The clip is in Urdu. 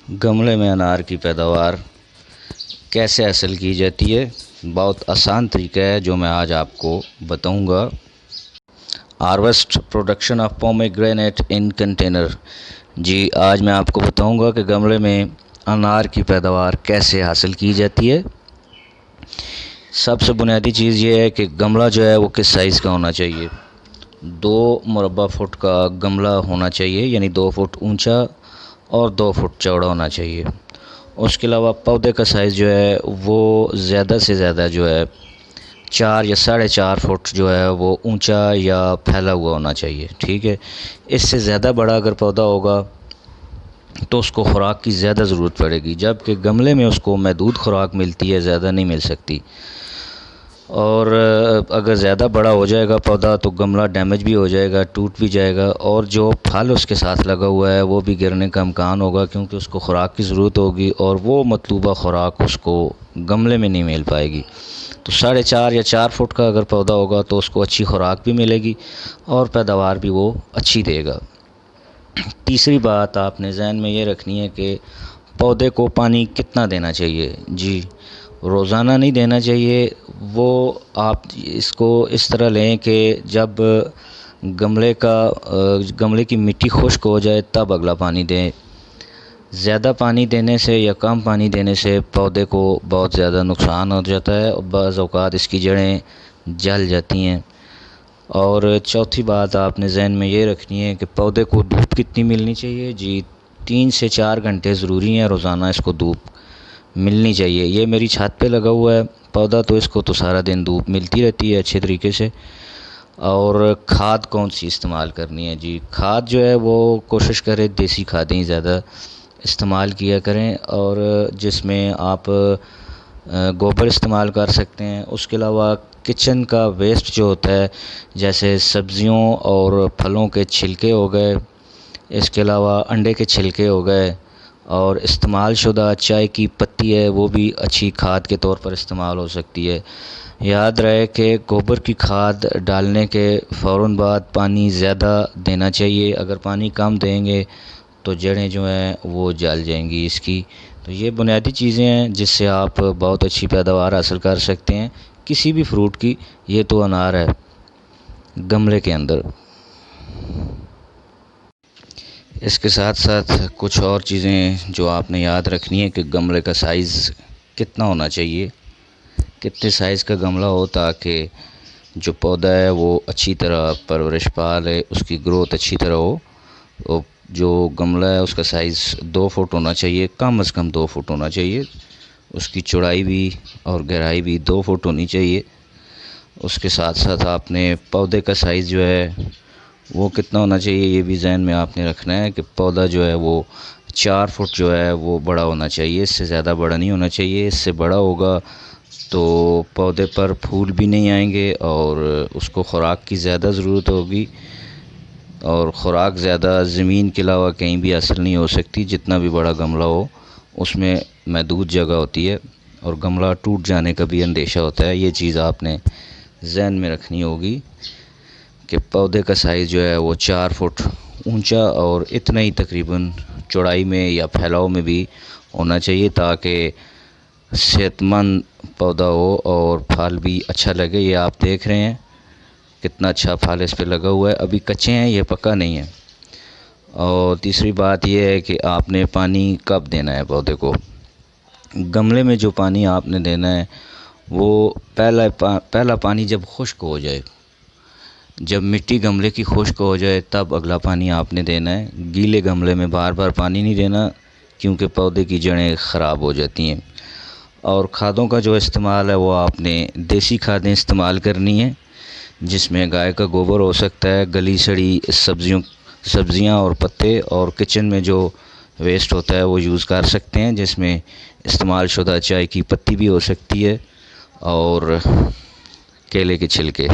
گملے میں انار کی پیداوار کیسے حاصل کی جاتی ہے؟ بہت آسان طریقہ ہے جو میں آج آپ کو بتاؤں گا۔ Harvest production of pomegranate in container. جی آج میں آپ کو بتاؤں گا کہ گملے میں انار کی پیداوار کیسے حاصل کی جاتی ہے۔ سب سے بنیادی چیز یہ ہے کہ گملہ جو ہے وہ کس سائز کا ہونا چاہیے۔ 2 مربع فٹ کا گملہ ہونا چاہیے، یعنی 2 فٹ اونچا اور 2 فٹ چوڑا ہونا چاہیے۔ اس کے علاوہ پودے کا سائز جو ہے وہ زیادہ سے زیادہ جو ہے 4 یا 4.5 فٹ جو ہے وہ اونچا یا پھیلا ہوا ہونا چاہیے، ٹھیک ہے۔ اس سے زیادہ بڑا اگر پودا ہوگا تو اس کو خوراک کی زیادہ ضرورت پڑے گی، جبکہ گملے میں اس کو محدود خوراک ملتی ہے، زیادہ نہیں مل سکتی۔ اور اگر زیادہ بڑا ہو جائے گا پودا تو گملہ ڈیمیج بھی ہو جائے گا، ٹوٹ بھی جائے گا، اور جو پھل اس کے ساتھ لگا ہوا ہے وہ بھی گرنے کا امکان ہوگا، کیونکہ اس کو خوراک کی ضرورت ہوگی اور وہ مطلوبہ خوراک اس کو گملے میں نہیں مل پائے گی۔ تو 4.5 یا 4 فٹ کا اگر پودا ہوگا تو اس کو اچھی خوراک بھی ملے گی اور پیداوار بھی وہ اچھی دے گا۔ تیسری بات آپ نے ذہن میں یہ رکھنی ہے کہ پودے کو پانی کتنا دینا چاہیے۔ جی روزانہ نہیں دینا چاہیے، وہ آپ اس کو اس طرح لیں کہ جب گملے کی مٹی خشک ہو جائے تب اگلا پانی دیں۔ زیادہ پانی دینے سے یا کم پانی دینے سے پودے کو بہت زیادہ نقصان ہو جاتا ہے اور بعض اوقات اس کی جڑیں جل جاتی ہیں۔ اور چوتھی بات آپ نے ذہن میں یہ رکھنی ہے کہ پودے کو دھوپ کتنی ملنی چاہیے۔ جی 3 سے 4 گھنٹے ضروری ہیں روزانہ اس کو دھوپ ملنی چاہیے۔ یہ میری چھت پہ لگا ہوا ہے پودا، تو اس کو تو سارا دن دھوپ ملتی رہتی ہے اچھے طریقے سے۔ اور کھاد کون سی استعمال کرنی ہے؟ جی کھاد جو ہے وہ کوشش کریں دیسی کھادیں زیادہ استعمال کیا کریں، اور جس میں آپ گوبر استعمال کر سکتے ہیں۔ اس کے علاوہ کچن کا ویسٹ جو ہوتا ہے، جیسے سبزیوں اور پھلوں کے چھلکے ہو گئے، اس کے علاوہ انڈے کے چھلکے ہو گئے، اور استعمال شدہ چائے کی پتی ہے وہ بھی اچھی کھاد کے طور پر استعمال ہو سکتی ہے۔ یاد رہے کہ گوبر کی کھاد ڈالنے کے فوراً بعد پانی زیادہ دینا چاہیے۔ اگر پانی کم دیں گے تو جڑیں جو ہیں وہ جل جائیں گی اس کی۔ تو یہ بنیادی چیزیں ہیں جس سے آپ بہت اچھی پیداوار حاصل کر سکتے ہیں کسی بھی فروٹ کی۔ یہ تو انار ہے گملے کے اندر۔ اس کے ساتھ ساتھ کچھ اور چیزیں جو آپ نے یاد رکھنی ہے کہ گملے کا سائز کتنا ہونا چاہیے، کتنے سائز کا گملہ ہو تاکہ جو پودا ہے وہ اچھی طرح پرورش پا لے، اس کی گروتھ اچھی طرح ہو۔ اور جو گملہ ہے اس کا سائز 2 فٹ ہونا چاہیے، کم از کم 2 فٹ ہونا چاہیے۔ اس کی چوڑائی بھی اور گہرائی بھی 2 فٹ ہونی چاہیے۔ اس کے ساتھ ساتھ آپ نے پودے کا سائز جو ہے وہ کتنا ہونا چاہیے یہ بھی ذہن میں آپ نے رکھنا ہے کہ پودا جو ہے وہ 4 فٹ جو ہے وہ بڑا ہونا چاہیے، اس سے زیادہ بڑا نہیں ہونا چاہیے۔ اس سے بڑا ہوگا تو پودے پر پھول بھی نہیں آئیں گے اور اس کو خوراک کی زیادہ ضرورت ہوگی، اور خوراک زیادہ زمین کے علاوہ کہیں بھی حاصل نہیں ہو سکتی۔ جتنا بھی بڑا گملہ ہو اس میں محدود جگہ ہوتی ہے اور گملہ ٹوٹ جانے کا بھی اندیشہ ہوتا ہے۔ یہ چیز آپ نے ذہن میں رکھنی ہوگی کہ پودے کا سائز جو ہے وہ 4 فٹ اونچا اور اتنا ہی تقریباً چوڑائی میں یا پھیلاؤ میں بھی ہونا چاہیے تاکہ صحت مند پودا ہو اور پھل بھی اچھا لگے۔ یہ آپ دیکھ رہے ہیں کتنا اچھا پھل اس پہ لگا ہوا ہے، ابھی کچے ہیں، یہ پکا نہیں ہے۔ اور تیسری بات یہ ہے کہ آپ نے پانی کب دینا ہے پودے کو۔ گملے میں جو پانی آپ نے دینا ہے وہ پہلا پانی جب خشک ہو جائے، جب مٹی گملے کی خشک ہو جائے تب اگلا پانی آپ نے دینا ہے۔ گیلے گملے میں بار بار پانی نہیں دینا کیونکہ پودے کی جڑیں خراب ہو جاتی ہیں۔ اور کھادوں کا جو استعمال ہے وہ آپ نے دیسی کھادیں استعمال کرنی ہیں، جس میں گائے کا گوبر ہو سکتا ہے، گلی سڑی سبزیاں اور پتے، اور کچن میں جو ویسٹ ہوتا ہے وہ یوز کر سکتے ہیں، جس میں استعمال شدہ چائے کی پتی بھی ہو سکتی ہے اور کیلے کے چھلکے۔